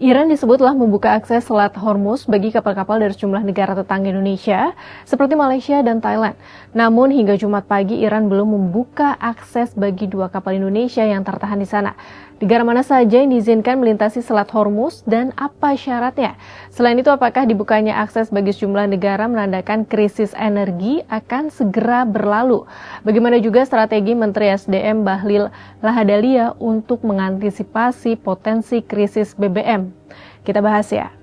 Iran disebutlah membuka akses Selat Hormuz bagi kapal-kapal dari sejumlah negara tetangga Indonesia, seperti Malaysia dan Thailand. Namun hingga Jumat pagi, Iran belum membuka akses bagi 2 kapal Indonesia yang tertahan di sana. Negara mana saja yang diizinkan melintasi Selat Hormuz dan apa syaratnya? Selain itu, apakah dibukanya akses bagi sejumlah negara menandakan krisis energi akan segera berlalu? Bagaimana juga strategi Menteri SDM Bahlil Lahadalia untuk mengantisipasi potensi krisis BBM? Kita bahas ya.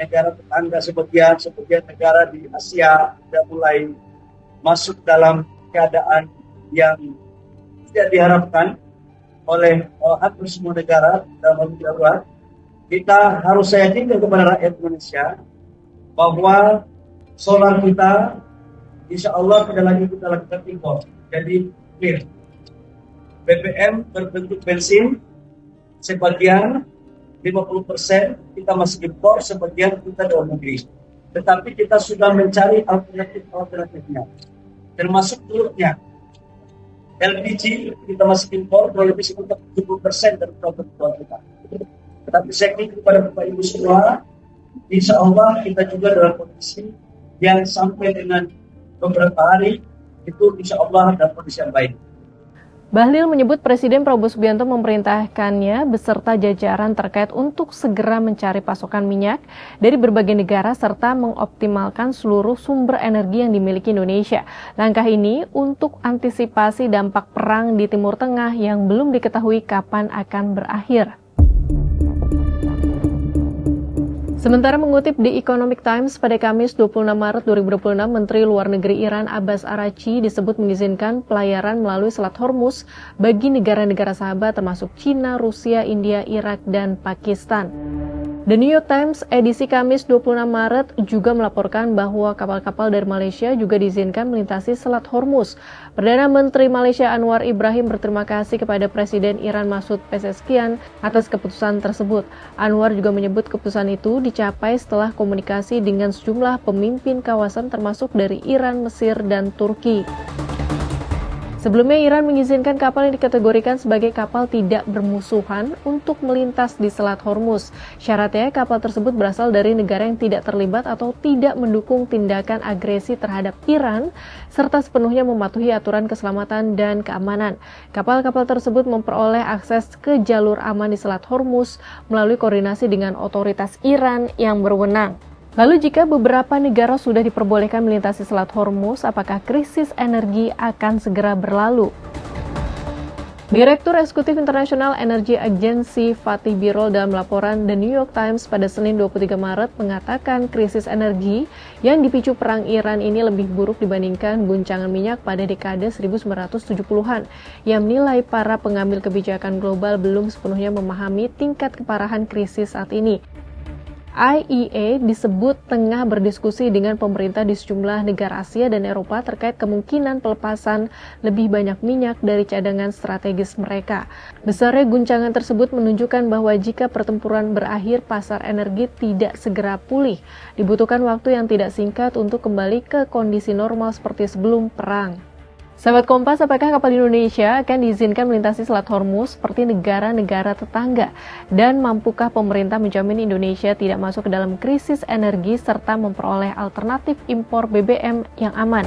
Negara tetangga sebagian negara di Asia sudah mulai masuk dalam keadaan yang tidak diharapkan oleh hampir semua negara dalam darurat. Kita harus yakinkan kepada rakyat Indonesia bahwa solar kita insya Allah tidak lagi kita lakukan impor. Jadi clear. BBM berbentuk bensin sebagian 50% kita masih impor, sebagian kita dalam negeri. Tetapi kita sudah mencari alternatifnya, termasuk telurnya. LPG kita masih impor, kurang lebih sekitar 70% dari produk kita. Tetapi saya ingin kepada Bapak Ibu semua, insya Allah kita juga dalam kondisi yang sampai dengan beberapa hari itu insya Allah dalam kondisi yang baik. Bahlil menyebut Presiden Prabowo Subianto memerintahkannya beserta jajaran terkait untuk segera mencari pasokan minyak dari berbagai negara serta mengoptimalkan seluruh sumber energi yang dimiliki Indonesia. Langkah ini untuk antisipasi dampak perang di Timur Tengah yang belum diketahui kapan akan berakhir. Sementara mengutip di Economic Times pada Kamis 26 Maret 2026, Menteri Luar Negeri Iran Abbas Araghchi disebut mengizinkan pelayaran melalui Selat Hormuz bagi negara-negara sahabat termasuk China, Rusia, India, Irak, dan Pakistan. The New York Times edisi Kamis 26 Maret juga melaporkan bahwa kapal-kapal dari Malaysia juga diizinkan melintasi Selat Hormuz. Perdana Menteri Malaysia Anwar Ibrahim berterima kasih kepada Presiden Iran Masoud Pezeshkian atas keputusan tersebut. Anwar juga menyebut keputusan itu dicapai setelah komunikasi dengan sejumlah pemimpin kawasan termasuk dari Iran, Mesir, dan Turki. Sebelumnya, Iran mengizinkan kapal yang dikategorikan sebagai kapal tidak bermusuhan untuk melintas di Selat Hormuz. Syaratnya, kapal tersebut berasal dari negara yang tidak terlibat atau tidak mendukung tindakan agresi terhadap Iran, serta sepenuhnya mematuhi aturan keselamatan dan keamanan. Kapal-kapal tersebut memperoleh akses ke jalur aman di Selat Hormuz melalui koordinasi dengan otoritas Iran yang berwenang. Lalu jika beberapa negara sudah diperbolehkan melintasi Selat Hormuz, apakah krisis energi akan segera berlalu? Direktur Eksekutif International Energy Agency Fatih Birol dalam laporan The New York Times pada Senin 23 Maret mengatakan krisis energi yang dipicu perang Iran ini lebih buruk dibandingkan guncangan minyak pada dekade 1970-an. Ia menilai para pengambil kebijakan global belum sepenuhnya memahami tingkat keparahan krisis saat ini. IEA disebut tengah berdiskusi dengan pemerintah di sejumlah negara Asia dan Eropa terkait kemungkinan pelepasan lebih banyak minyak dari cadangan strategis mereka. Besarnya guncangan tersebut menunjukkan bahwa jika pertempuran berakhir, pasar energi tidak segera pulih. Dibutuhkan waktu yang tidak singkat untuk kembali ke kondisi normal seperti sebelum perang. Sahabat Kompas, apakah kapal Indonesia akan diizinkan melintasi Selat Hormuz seperti negara-negara tetangga? Dan mampukah pemerintah menjamin Indonesia tidak masuk ke dalam krisis energi serta memperoleh alternatif impor BBM yang aman?